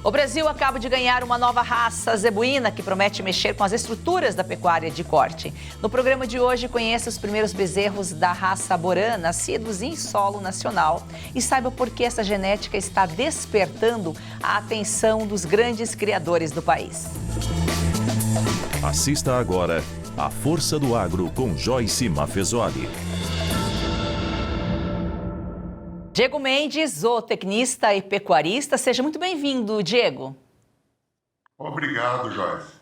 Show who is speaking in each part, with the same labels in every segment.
Speaker 1: O Brasil acaba de ganhar uma nova raça zebuína que promete mexer com as estruturas da pecuária de corte. No programa de hoje, conheça os primeiros bezerros da raça Borã, nascidos em solo nacional. E saiba por que essa genética está despertando a atenção dos grandes criadores do país.
Speaker 2: Assista agora A Força do Agro com Joyce Maffezoli.
Speaker 1: Diego Mendes, zootecnista e pecuarista. Seja muito bem-vindo, Diego.
Speaker 3: Obrigado, Joyce.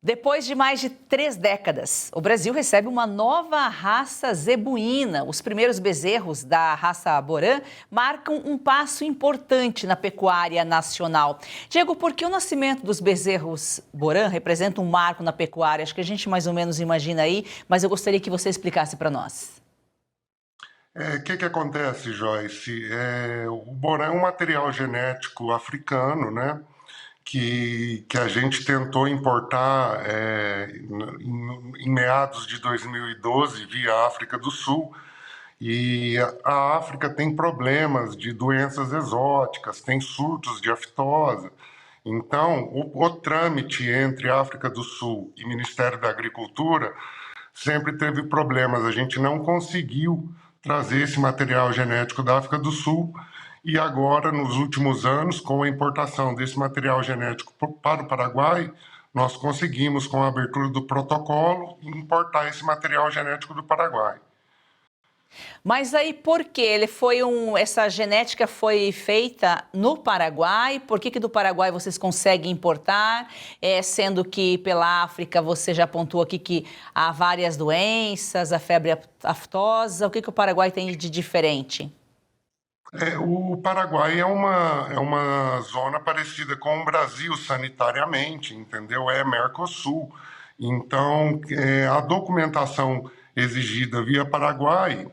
Speaker 1: Depois de mais de 3 décadas, o Brasil recebe uma nova raça zebuína. Os primeiros bezerros da raça Borã marcam um passo importante na pecuária nacional. Diego, por que o nascimento dos bezerros Borã representa um marco na pecuária? Acho que a gente mais ou menos imagina aí, mas eu gostaria que você explicasse para nós.
Speaker 3: O que acontece, Joyce? O Borã é um material genético africano, né? Que a gente tentou importar em meados de 2012 via África do Sul. E a África tem problemas de doenças exóticas, tem surtos de aftosa. Então, o trâmite entre África do Sul e Ministério da Agricultura sempre teve problemas. A gente não conseguiu trazer esse material genético da África do Sul e agora, nos últimos anos, com a importação desse material genético para o Paraguai, nós conseguimos, com a abertura do protocolo, importar esse material genético do Paraguai.
Speaker 1: Mas aí por que essa genética foi feita no Paraguai? Por que do Paraguai vocês conseguem importar? Sendo que pela África você já apontou aqui que há várias doenças, a febre aftosa. O que o Paraguai tem de diferente?
Speaker 3: O Paraguai é uma zona parecida com o Brasil sanitariamente, entendeu? É Mercosul. Então, a documentação exigida via Paraguai,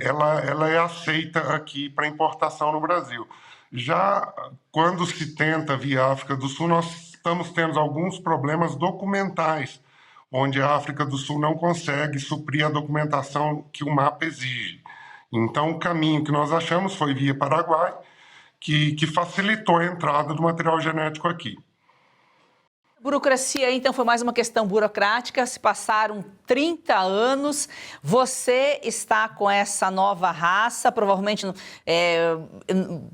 Speaker 3: ela é aceita aqui para importação no Brasil. Já quando se tenta via África do Sul, nós estamos tendo alguns problemas documentais, onde a África do Sul não consegue suprir a documentação que o mapa exige. Então, o caminho que nós achamos foi via Paraguai, que facilitou a entrada do material genético aqui.
Speaker 1: Burocracia, então, foi mais uma questão burocrática. Se passaram 30 anos, você está com essa nova raça, provavelmente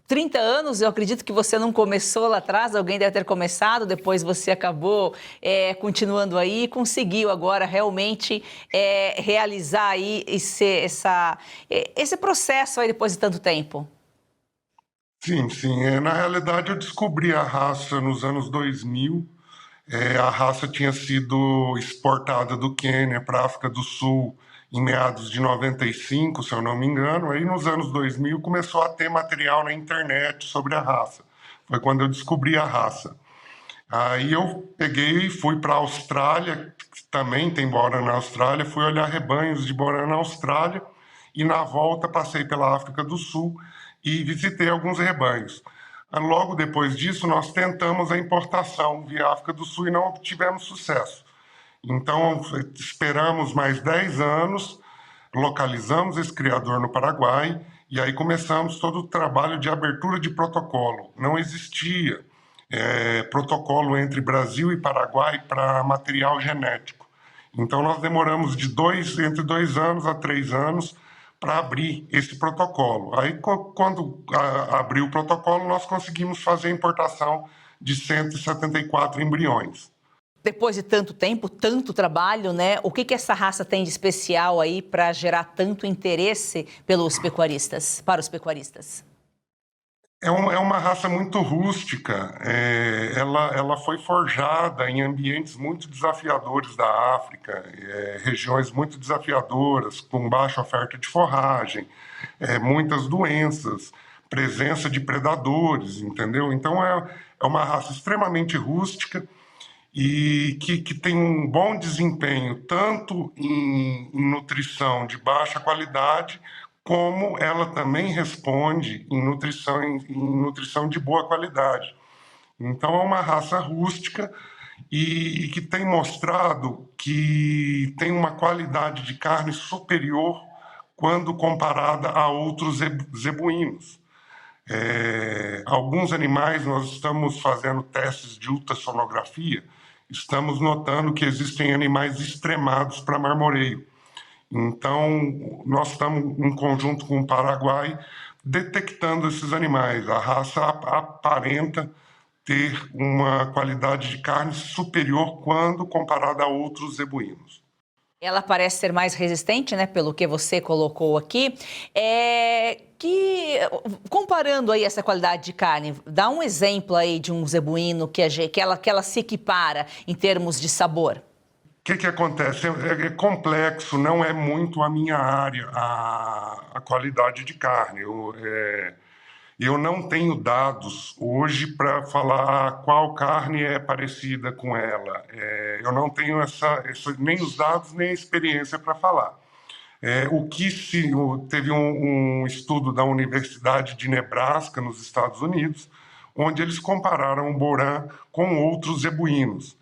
Speaker 1: 30 anos, eu acredito que você não começou lá atrás, alguém deve ter começado, depois você acabou continuando aí e conseguiu agora realmente realizar aí esse processo aí depois de tanto tempo.
Speaker 3: Sim. Na realidade, eu descobri a raça nos anos 2000. A raça tinha sido exportada do Quênia para a África do Sul em meados de 95, se eu não me engano. Aí, nos anos 2000, começou a ter material na internet sobre a raça. Foi quando eu descobri a raça. Aí eu peguei e fui para a Austrália, que também tem Borã na Austrália, fui olhar rebanhos de Borã na Austrália e, na volta, passei pela África do Sul e visitei alguns rebanhos. Logo depois disso, nós tentamos a importação via África do Sul e não obtivemos sucesso. Então, esperamos mais 10 anos, localizamos esse criador no Paraguai e aí começamos todo o trabalho de abertura de protocolo. Não existia protocolo entre Brasil e Paraguai para material genético. Então, nós demoramos entre 2 anos a 3 anos para abrir esse protocolo. Aí, quando abriu o protocolo, nós conseguimos fazer a importação de 174 embriões.
Speaker 1: Depois de tanto tempo, tanto trabalho, né? O que essa raça tem de especial aí para gerar tanto interesse para os pecuaristas?
Speaker 3: É uma raça muito rústica. Ela foi forjada em ambientes muito desafiadores da África, regiões muito desafiadoras, com baixa oferta de forragem, muitas doenças, presença de predadores, entendeu? Então, é uma raça extremamente rústica e que tem um bom desempenho, tanto em nutrição de baixa qualidade, como ela também responde em nutrição de boa qualidade. Então, é uma raça rústica e que tem mostrado que tem uma qualidade de carne superior quando comparada a outros zebuínos. Alguns animais, nós estamos fazendo testes de ultrassonografia, estamos notando que existem animais extremados para marmoreio. Então, nós estamos, em conjunto com o Paraguai, detectando esses animais. A raça aparenta ter uma qualidade de carne superior quando comparada a outros zebuínos.
Speaker 1: Ela parece ser mais resistente, né, pelo que você colocou aqui. Comparando aí essa qualidade de carne, dá um exemplo aí de um zebuíno que ela se equipara em termos de sabor.
Speaker 3: O que acontece? É complexo, não é muito a minha área, a qualidade de carne. Eu não tenho dados hoje para falar qual carne é parecida com ela. Eu não tenho nem os dados nem a experiência para falar. Teve um estudo da Universidade de Nebraska, nos Estados Unidos, onde eles compararam o Borã com outros zebuínos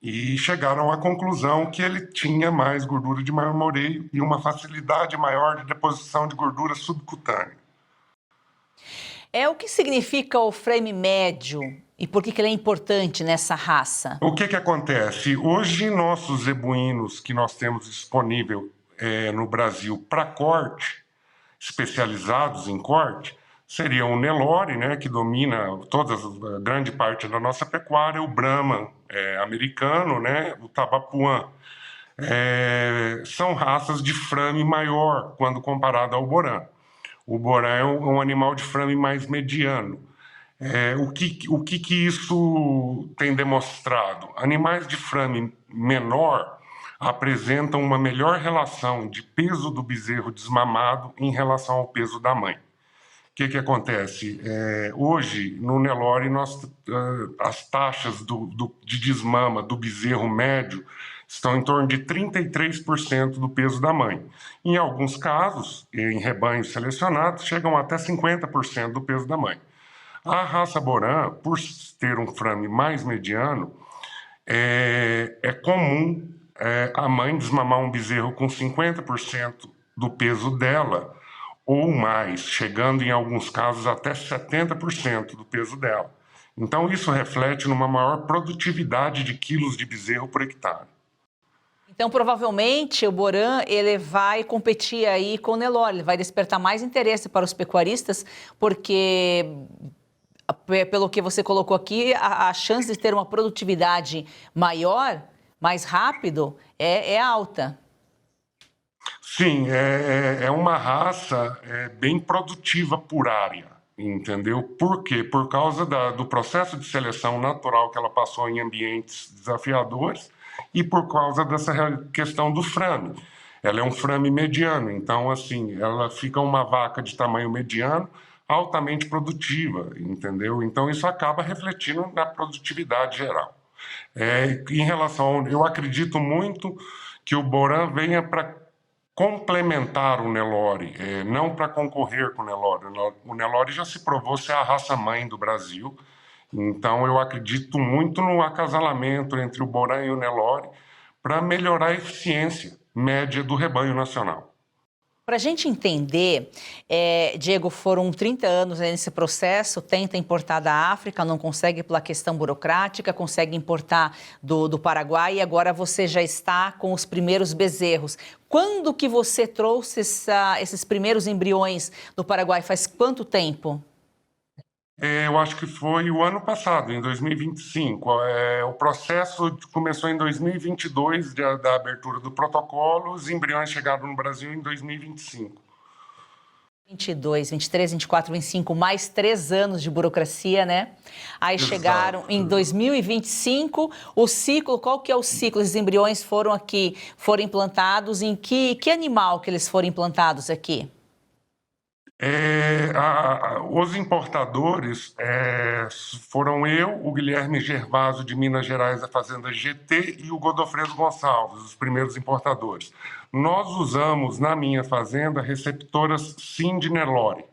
Speaker 3: e chegaram à conclusão que ele tinha mais gordura de marmoreio e uma facilidade maior de deposição de gordura subcutânea.
Speaker 1: O que significa o frame médio e por que ele é importante nessa raça?
Speaker 3: O que acontece? Hoje, nossos zebuínos que nós temos disponível no Brasil para corte, especializados em corte, seria o Nelore, né, que domina grande parte da nossa pecuária, o Brahman americano, né, o Tabapuã. São raças de frame maior quando comparado ao Borã. O Borã é um animal de frame mais mediano. O que isso tem demonstrado? Animais de frame menor apresentam uma melhor relação de peso do bezerro desmamado em relação ao peso da mãe. O que acontece? Hoje, no Nelore, as taxas de desmama do bezerro médio estão em torno de 33% do peso da mãe. Em alguns casos, em rebanhos selecionados, chegam até 50% do peso da mãe. A raça Borã, por ter um frame mais mediano, é comum a mãe desmamar um bezerro com 50% do peso dela ou mais, chegando em alguns casos até 70% do peso dela. Então isso reflete numa maior produtividade de quilos de bezerro por hectare.
Speaker 1: Então, provavelmente, o Borã ele vai competir aí com o Nelore, ele vai despertar mais interesse para os pecuaristas, porque, pelo que você colocou aqui, a chance de ter uma produtividade maior, mais rápido, é alta.
Speaker 3: Sim, é uma raça bem produtiva por área, entendeu? Por quê? Por causa do processo de seleção natural que ela passou em ambientes desafiadores e por causa dessa questão do frame. Ela é um frame mediano, então, assim, ela fica uma vaca de tamanho mediano, altamente produtiva, entendeu? Então, isso acaba refletindo na produtividade geral. Em relação, eu acredito muito que o Borã venha para complementar o Nelore, não para concorrer com o Nelore. O Nelore já se provou ser a raça-mãe do Brasil, então eu acredito muito no acasalamento entre o Borã e o Nelore para melhorar a eficiência média do rebanho nacional.
Speaker 1: Para a gente entender, Diego, foram 30 anos nesse processo, tenta importar da África, não consegue pela questão burocrática, consegue importar do Paraguai e agora você já está com os primeiros bezerros. Quando que você trouxe esses primeiros embriões do Paraguai? Faz quanto tempo?
Speaker 3: Eu acho que foi o ano passado, em 2025. O processo começou em 2022, da abertura do protocolo, os embriões chegaram no Brasil em 2025.
Speaker 1: 22, 23, 24, 25, mais 3 anos de burocracia, né? Aí
Speaker 3: Exato.
Speaker 1: Chegaram em 2025, o ciclo, qual que é o ciclo? Os embriões foram implantados em que animal que eles foram implantados aqui?
Speaker 3: Os importadores foram eu, o Guilherme Gervaso de Minas Gerais, da Fazenda GT, e o Godofredo Gonçalves, os primeiros importadores. Nós usamos, na minha fazenda, receptoras Sind Nelore.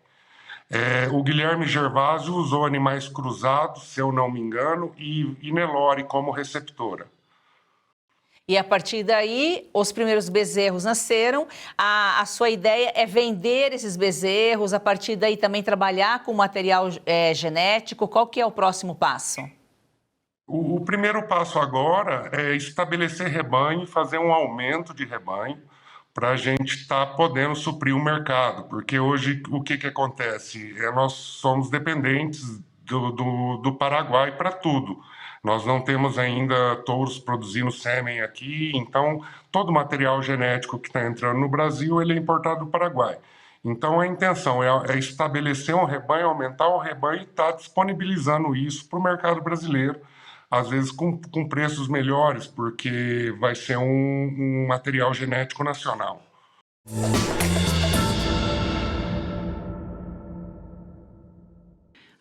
Speaker 3: O Guilherme Gervaso usou animais cruzados, se eu não me engano, e Nelore como receptora.
Speaker 1: E a partir daí, os primeiros bezerros nasceram. A sua ideia é vender esses bezerros, a partir daí também trabalhar com material genético. Qual que é o próximo passo?
Speaker 3: O primeiro passo agora é estabelecer rebanho, fazer um aumento de rebanho para a gente estar podendo suprir o mercado, porque hoje o que acontece? Nós somos dependentes do Paraguai para tudo. Nós não temos ainda touros produzindo sêmen aqui, então todo o material genético que está entrando no Brasil ele é importado do Paraguai. Então a intenção é estabelecer um rebanho, aumentar o rebanho e estar disponibilizando isso para o mercado brasileiro, às vezes com preços melhores, porque vai ser um material genético nacional.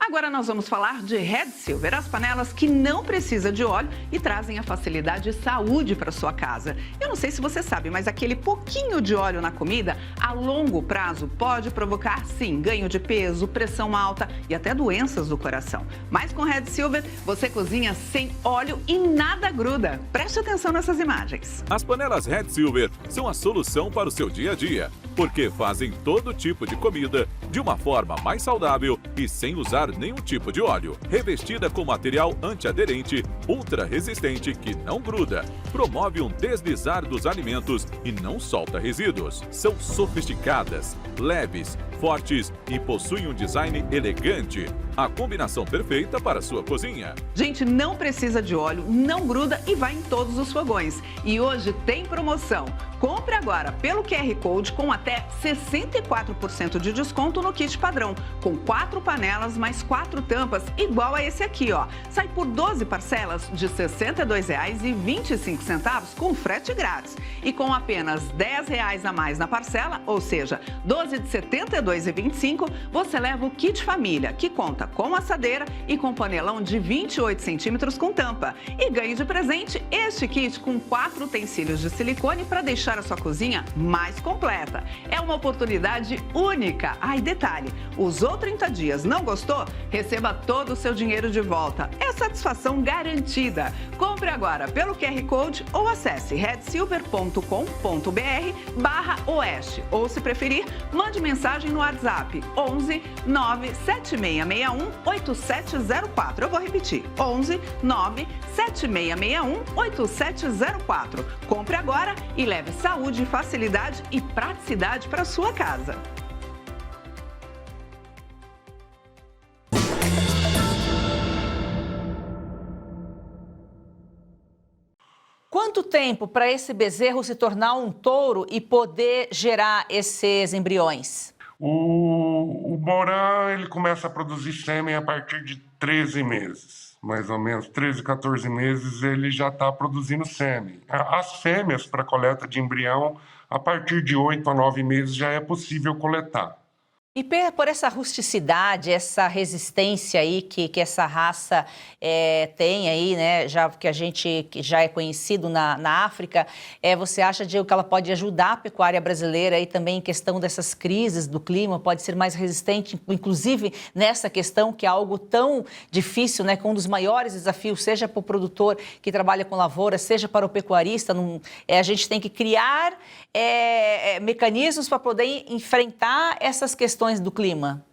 Speaker 4: Agora nós vamos falar de Red Silver, as panelas que não precisam de óleo e trazem a facilidade e saúde para sua casa. Eu não sei se você sabe, mas aquele pouquinho de óleo na comida, a longo prazo, pode provocar, sim, ganho de peso, pressão alta e até doenças do coração. Mas com Red Silver, você cozinha sem óleo e nada gruda. Preste atenção nessas imagens.
Speaker 2: As panelas Red Silver são a solução para o seu dia a dia, porque fazem todo tipo de comida de uma forma mais saudável e sem usar nenhum tipo de óleo. Revestida com material antiaderente, ultra resistente que não gruda, promove um deslizar dos alimentos e não solta resíduos. São sofisticadas, leves, fortes e possuem um design elegante. A combinação perfeita para a sua cozinha.
Speaker 4: Gente, não precisa de óleo, não gruda e vai em todos os fogões. E hoje tem promoção. Compre agora pelo QR Code com até 64% de desconto no kit padrão, com 4 panelas mais 4 tampas, igual a esse aqui, ó. Sai por 12 parcelas de R$ 62,25 com frete grátis. E com apenas R$ 10 a mais na parcela, ou seja, 12 de R$ 72,25, você leva o kit família, que conta com assadeira e com panelão de 28 centímetros com tampa. E ganhe de presente este kit com 4 utensílios de silicone para deixar a sua cozinha mais completa. É uma oportunidade única. Ah, e detalhe, usou 30 dias, não gostou? Receba todo o seu dinheiro de volta. É satisfação garantida. Compre agora pelo QR Code ou acesse redsilver.com.br/oeste. Ou, se preferir, mande mensagem no WhatsApp 11 97661 8704. Eu vou repetir, 11 97661 8704. Compre agora e leve saúde, facilidade e praticidade para sua casa.
Speaker 1: Quanto tempo para esse bezerro se tornar um touro e poder gerar esses embriões?
Speaker 3: O Borã, ele começa a produzir sêmen a partir de 13 meses, mais ou menos, 13, 14 meses ele já está produzindo sêmen. As fêmeas para coleta de embrião, a partir de 8 a 9 meses já é possível coletar.
Speaker 1: E por essa rusticidade, essa resistência aí que essa raça tem aí, né, que a gente já é conhecido na África, você acha, Diego, que ela pode ajudar a pecuária brasileira aí também em questão dessas crises do clima, pode ser mais resistente, inclusive nessa questão que é algo tão difícil, né, com um dos maiores desafios, seja para o produtor que trabalha com lavoura, seja para o pecuarista, a gente tem que criar mecanismos para poder enfrentar essas questões do clima?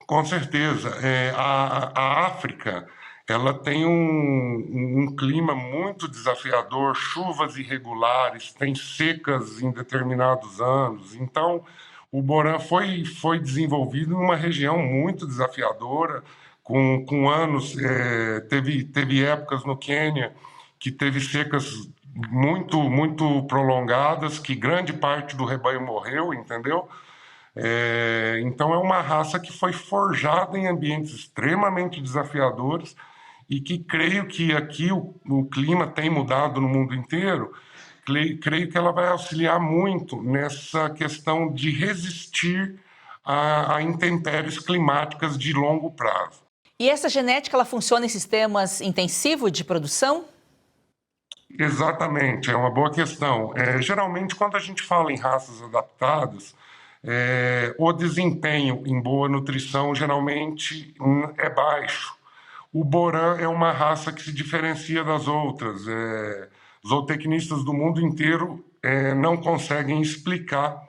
Speaker 3: Com certeza. A África, ela tem um clima muito desafiador, chuvas irregulares, tem secas em determinados anos. Então, o Borã foi desenvolvido em uma região muito desafiadora, com anos, teve épocas no Quênia que teve secas muito prolongadas, que grande parte do rebanho morreu, entendeu? Então é uma raça que foi forjada em ambientes extremamente desafiadores e que creio que aqui o clima tem mudado no mundo inteiro, creio que ela vai auxiliar muito nessa questão de resistir a intempéries climáticas de longo prazo.
Speaker 1: E essa genética, ela funciona em sistemas intensivos de produção?
Speaker 3: Exatamente, é uma boa questão. Geralmente, quando a gente fala em raças adaptadas, o desempenho em boa nutrição geralmente é baixo. O Borã é uma raça que se diferencia das outras, Zootecnistas do mundo inteiro não conseguem explicar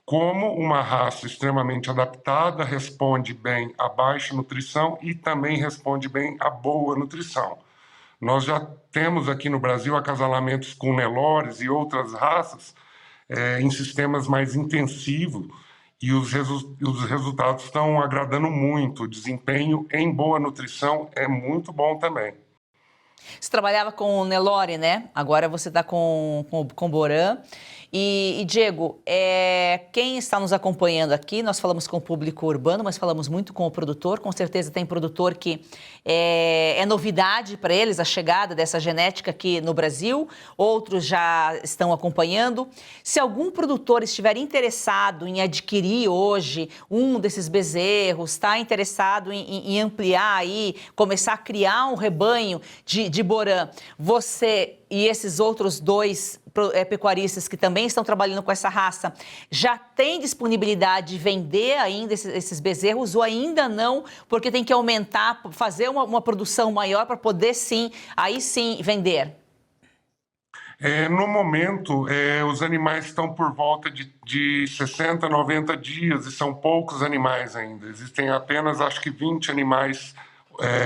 Speaker 3: como uma raça extremamente adaptada responde bem a baixa nutrição e também responde bem a boa nutrição. Nós já temos aqui no Brasil acasalamentos com Nelores e outras raças em sistemas mais intensivos e os resultados estão agradando muito. O desempenho em boa nutrição é muito bom também.
Speaker 1: Você trabalhava com o Nelore, né? Agora você está com Boran. E Diego, quem está nos acompanhando aqui, nós falamos com o público urbano, mas falamos muito com o produtor. Com certeza tem produtor que é novidade para eles a chegada dessa genética aqui no Brasil. Outros já estão acompanhando. Se algum produtor estiver interessado em adquirir hoje um desses bezerros, está interessado em ampliar aí, começar a criar um rebanho de Boran, você e esses outros dois pecuaristas que também estão trabalhando com essa raça, já tem disponibilidade de vender ainda esses bezerros ou ainda não, porque tem que aumentar, fazer uma produção maior para poder aí sim vender?
Speaker 3: No momento, os animais estão por volta de 60, 90 dias e são poucos animais ainda. Existem apenas, acho que 20 animais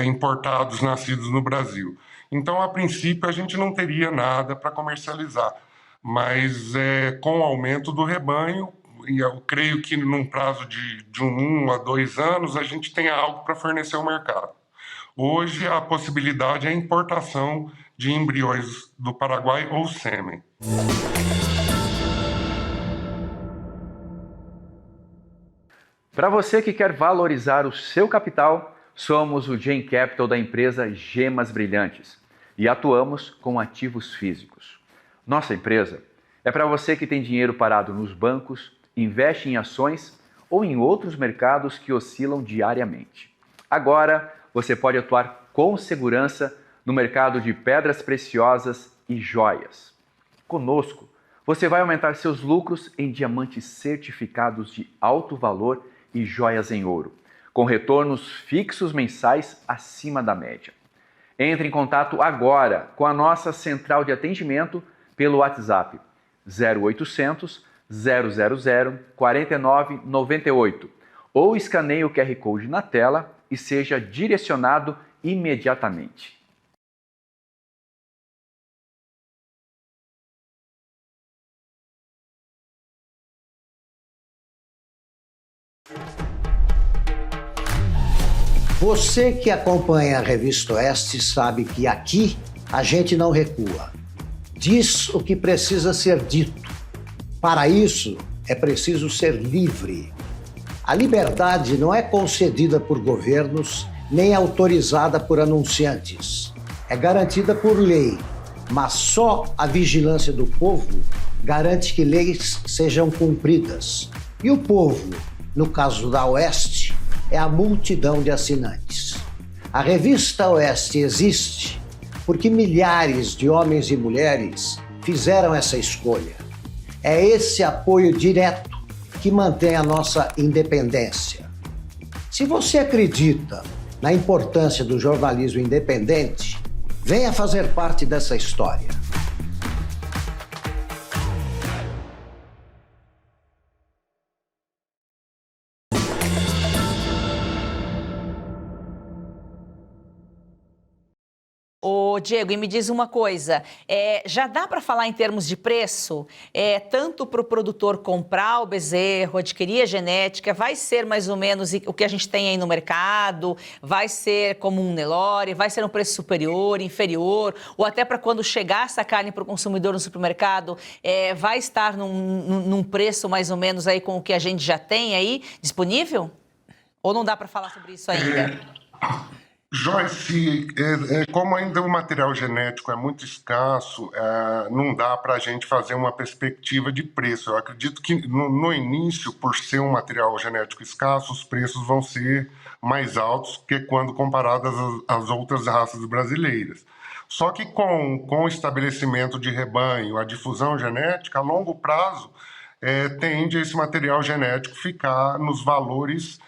Speaker 3: importados, nascidos no Brasil. Então, a princípio, a gente não teria nada para comercializar, mas com o aumento do rebanho, e eu creio que num prazo de 1 a 2 anos, a gente tenha algo para fornecer ao mercado. Hoje, a possibilidade é a importação de embriões do Paraguai ou sêmen.
Speaker 5: Para você que quer valorizar o seu capital, somos o Gen Capital da empresa Gemas Brilhantes e atuamos com ativos físicos. Nossa empresa é para você que tem dinheiro parado nos bancos, investe em ações ou em outros mercados que oscilam diariamente. Agora, você pode atuar com segurança no mercado de pedras preciosas e joias. Conosco, você vai aumentar seus lucros em diamantes certificados de alto valor e joias em ouro, com retornos fixos mensais acima da média. Entre em contato agora com a nossa central de atendimento pelo WhatsApp 0800 000 4998 ou escaneie o QR Code na tela e seja direcionado imediatamente.
Speaker 6: Você que acompanha a Revista Oeste sabe que aqui a gente não recua. Diz o que precisa ser dito. Para isso, é preciso ser livre. A liberdade não é concedida por governos nem autorizada por anunciantes. É garantida por lei, mas só a vigilância do povo garante que leis sejam cumpridas. E o povo, no caso da Oeste, é a multidão de assinantes. A Revista Oeste existe porque milhares de homens e mulheres fizeram essa escolha. É esse apoio direto que mantém a nossa independência. Se você acredita na importância do jornalismo independente, venha fazer parte dessa história.
Speaker 1: Ô, Diego, e me diz uma coisa, já dá para falar em termos de preço? Tanto para o produtor comprar o bezerro, adquirir a genética, vai ser mais ou menos o que a gente tem aí no mercado? Vai ser como um Nelore? Vai ser um preço superior, inferior? Ou até para quando chegar essa carne para o consumidor no supermercado, vai estar num preço mais ou menos aí com o que a gente já tem aí disponível? Ou não dá para falar sobre isso ainda?
Speaker 3: Joyce, como ainda o material genético é muito escasso, não dá para a gente fazer uma perspectiva de preço. Eu acredito que no início, por ser um material genético escasso, os preços vão ser mais altos que quando comparadas às outras raças brasileiras. Só que com o estabelecimento de rebanho, a difusão genética, a longo prazo, tende esse material genético ficar nos valores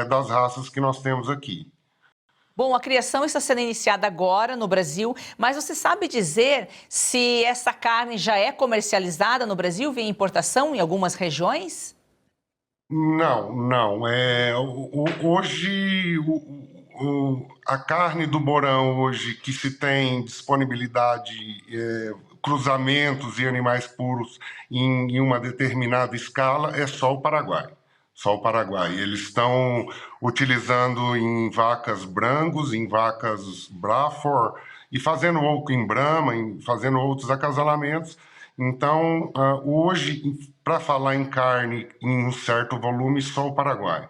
Speaker 3: das raças que nós temos aqui.
Speaker 1: Bom, a criação está sendo iniciada agora no Brasil, mas você sabe dizer se essa carne já é comercializada no Brasil, via importação em algumas regiões?
Speaker 3: Não. Hoje, a carne do Borão, hoje, que se tem disponibilidade, cruzamentos e animais puros em uma determinada escala, é só o Paraguai. Só o Paraguai. Eles estão utilizando em vacas Brangos, em vacas Braford, e fazendo em Brahma, fazendo outros acasalamentos. Então, hoje, para falar em carne em um certo volume, só o Paraguai.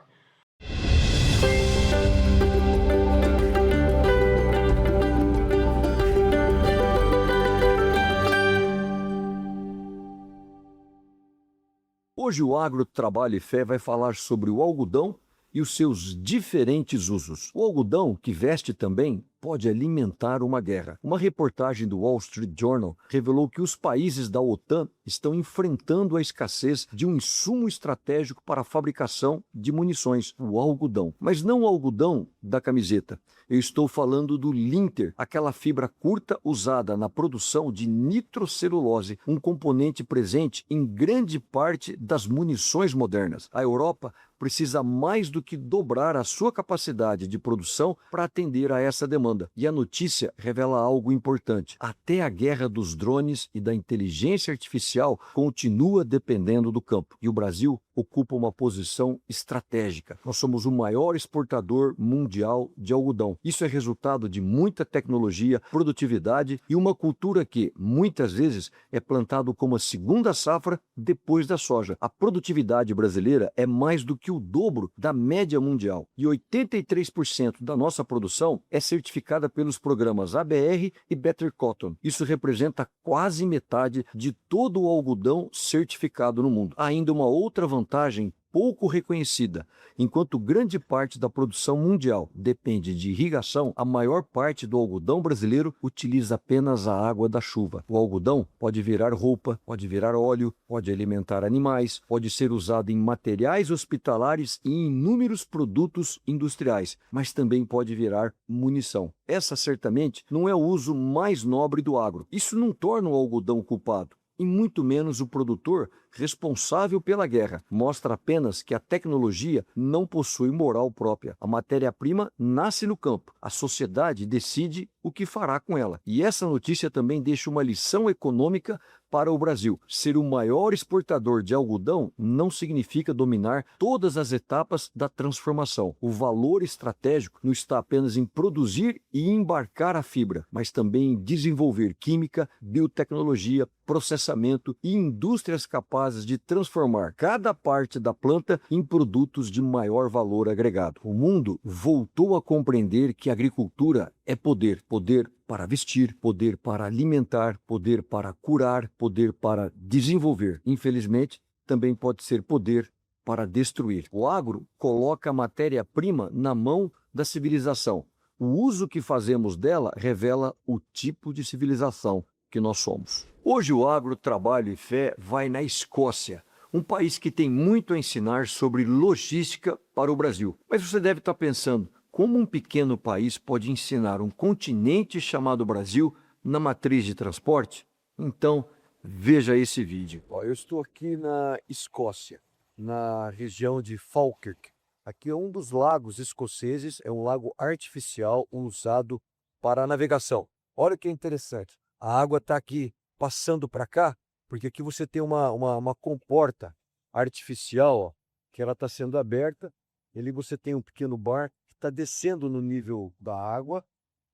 Speaker 7: Hoje o Agro, Trabalho e Fé vai falar sobre o algodão e os seus diferentes usos. O algodão, que veste também, pode alimentar uma guerra. Uma reportagem do Wall Street Journal revelou que os países da OTAN estão enfrentando a escassez de um insumo estratégico para a fabricação de munições, o algodão. Mas não o algodão da camiseta. Eu estou falando do linter, aquela fibra curta usada na produção de nitrocelulose, um componente presente em grande parte das munições modernas. A Europa precisa mais do que dobrar a sua capacidade de produção para atender a essa demanda. E a notícia revela algo importante. Até a guerra dos drones e da inteligência artificial continua dependendo do campo. E o Brasil ocupa uma posição estratégica. Nós somos o maior exportador mundial de algodão. Isso é resultado de muita tecnologia, produtividade e uma cultura que, muitas vezes, é plantado como a segunda safra depois da soja. A produtividade brasileira é mais do que o dobro da média mundial. E 83% da nossa produção é certificada pelos programas ABR e Better Cotton. Isso representa quase metade de todo o algodão certificado no mundo. Ainda uma outra vantagem pouco reconhecida. Enquanto grande parte da produção mundial depende de irrigação, a maior parte do algodão brasileiro utiliza apenas a água da chuva. O algodão pode virar roupa, pode virar óleo, pode alimentar animais, pode ser usado em materiais hospitalares e em inúmeros produtos industriais, mas também pode virar munição. Essa certamente não é o uso mais nobre do agro. Isso não torna o algodão culpado, e muito menos o produtor responsável pela guerra. Mostra apenas que a tecnologia não possui moral própria. A matéria-prima nasce no campo. A sociedade decide o que fará com ela. E essa notícia também deixa uma lição econômica para o Brasil. Ser o maior exportador de algodão não significa dominar todas as etapas da transformação. O valor estratégico não está apenas em produzir e embarcar a fibra, mas também em desenvolver química, biotecnologia, processamento e indústrias capazes de transformar cada parte da planta em produtos de maior valor agregado. O mundo voltou a compreender que a agricultura é poder. Poder para vestir, poder para alimentar, poder para curar, poder para desenvolver. Infelizmente, também pode ser poder para destruir. O agro coloca a matéria-prima na mão da civilização. O uso que fazemos dela revela o tipo de civilização que nós somos. Hoje o Agro, Trabalho e Fé vai na Escócia, um país que tem muito a ensinar sobre logística para o Brasil. Mas você deve estar pensando, como um pequeno país pode ensinar um continente chamado Brasil na matriz de transporte? Então, veja esse vídeo. Eu estou aqui na Escócia, na região de Falkirk. Aqui é um dos lagos escoceses, é um lago artificial usado para a navegação. Olha o que é interessante, a água está aqui passando para cá, porque aqui você tem uma comporta artificial, ó, que ela está sendo aberta. E ali você tem um pequeno barco que está descendo no nível da água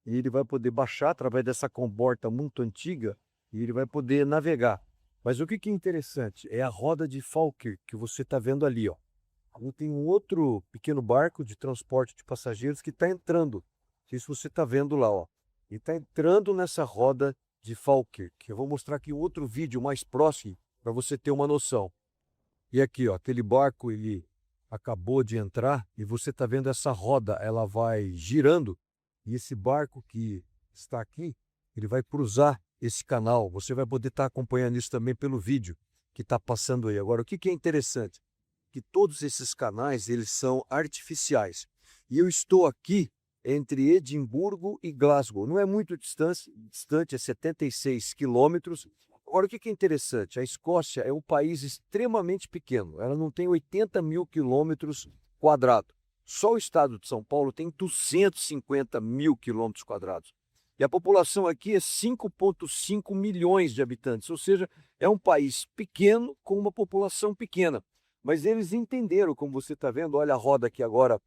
Speaker 7: e ele vai poder baixar através dessa comporta muito antiga e ele vai poder navegar. Mas o que é interessante é a roda de Falkirk que você está vendo ali, ó. Tem um outro pequeno barco de transporte de passageiros que está entrando. Não sei se você está vendo lá, ó. Ele está entrando nessa roda de Falkirk. Eu vou mostrar aqui outro vídeo mais próximo para você ter uma noção. E aqui, ó, aquele barco ele acabou de entrar e você está vendo essa roda, ela vai girando e esse barco que está aqui, ele vai cruzar esse canal. Você vai poder estar acompanhando isso também pelo vídeo que está passando aí. Agora, o que é interessante? Que todos esses canais, eles são artificiais. E eu estou aqui entre Edimburgo e Glasgow. Não é muito distante, é 76 quilômetros. Agora, o que é interessante? A Escócia é um país extremamente pequeno. Ela não tem 80 mil quilômetros quadrados. Só o estado de São Paulo tem 250 mil quilômetros quadrados. E a população aqui é 5,5 milhões de habitantes. Ou seja, é um país pequeno com uma população pequena. Mas eles entenderam, como você está vendo, olha a roda aqui agora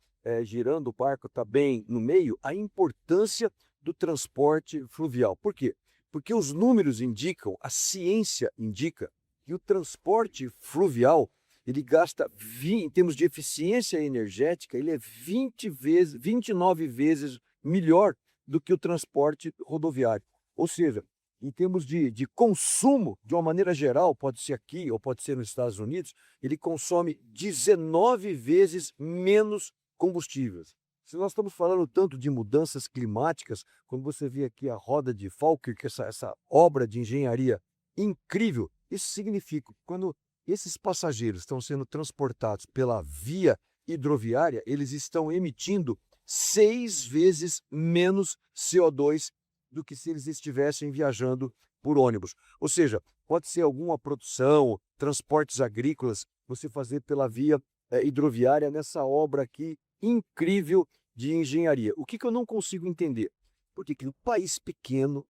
Speaker 7: girando, o barco está bem no meio, a importância do transporte fluvial. Por quê? Porque os números indicam, a ciência indica, que o transporte fluvial, ele gasta, em termos de eficiência energética, ele é 29 vezes melhor do que o transporte rodoviário. Ou seja, em termos de consumo, de uma maneira geral, pode ser aqui ou pode ser nos Estados Unidos, ele consome 19 vezes menos combustíveis. Se nós estamos falando tanto de mudanças climáticas, quando você vê aqui a roda de Falkirk, essa obra de engenharia incrível, isso significa que quando esses passageiros estão sendo transportados pela via hidroviária, eles estão emitindo 6 vezes menos CO2 do que se eles estivessem viajando por ônibus. Ou seja, pode ser alguma produção, transportes agrícolas, você fazer pela via hidroviária nessa obra aqui incrível de engenharia. O que eu não consigo entender? Porque um país pequeno,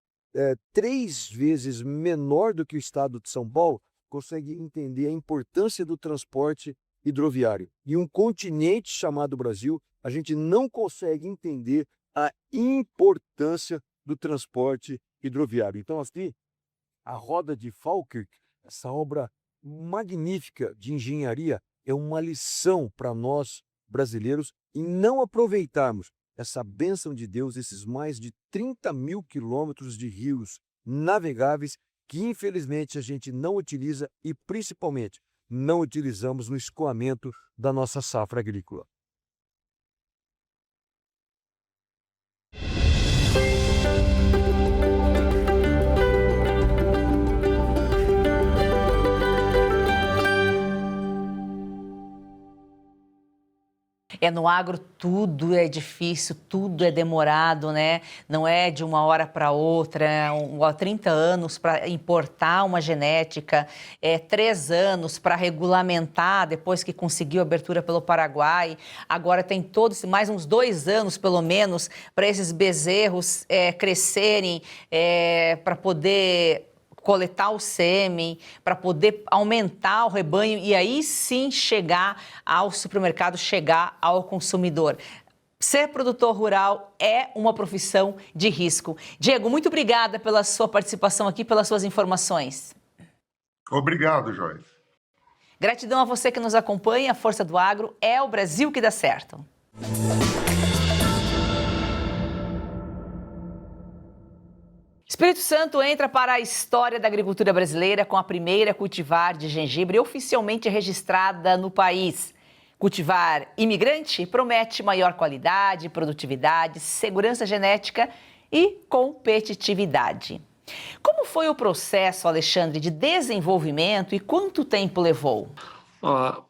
Speaker 7: 3 vezes menor do que o estado de São Paulo, consegue entender a importância do transporte hidroviário. E um continente chamado Brasil, a gente não consegue entender a importância do transporte hidroviário. Então, assim, a roda de Falkirk, essa obra magnífica de engenharia, é uma lição para nós brasileiros em não aproveitarmos essa bênção de Deus, esses mais de 30 mil quilômetros de rios navegáveis que, infelizmente, a gente não utiliza e, principalmente, não utilizamos no escoamento da nossa safra agrícola.
Speaker 1: No agro tudo é difícil, tudo é demorado, né? Não é de uma hora para outra, 30 anos para importar uma genética, 3 anos para regulamentar depois que conseguiu abertura pelo Paraguai. Agora tem mais uns 2 anos, pelo menos, para esses bezerros crescerem, para poder coletar o sêmen, para poder aumentar o rebanho e aí sim chegar ao supermercado, chegar ao consumidor. Ser produtor rural é uma profissão de risco. Diego, muito obrigada pela sua participação aqui, pelas suas informações.
Speaker 3: Obrigado, Joyce.
Speaker 1: Gratidão a você que nos acompanha. A Força do Agro é o Brasil que dá certo. Espírito Santo entra para a história da agricultura brasileira com a primeira cultivar de gengibre oficialmente registrada no país. Cultivar imigrante promete maior qualidade, produtividade, segurança genética e competitividade. Como foi o processo, Alexandre, de desenvolvimento e quanto tempo levou?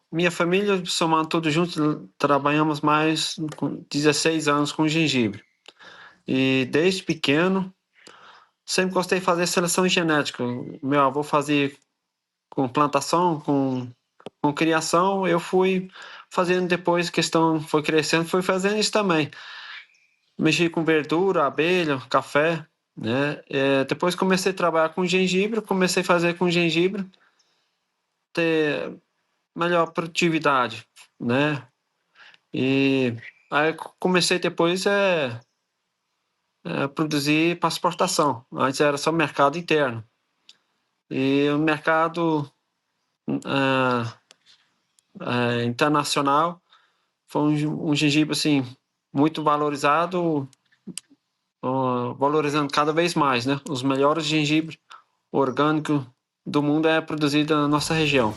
Speaker 8: Minha família, somando todos juntos, trabalhamos mais com 16 anos com gengibre. E desde pequeno, sempre gostei de fazer seleção genética. Meu avô fazia com plantação, com criação. Eu fui fazendo depois, questão foi crescendo, fui fazendo isso também. Mexi com verdura, abelha, café, né? Depois comecei a trabalhar com gengibre, comecei a fazer com gengibre, ter melhor produtividade, né? E aí comecei depois produzir para exportação. Antes era só mercado interno. E o mercado internacional foi um gengibre assim, muito valorizado, valorizando cada vez mais, né? Os melhores gengibres orgânicos do mundo é produzido na nossa região.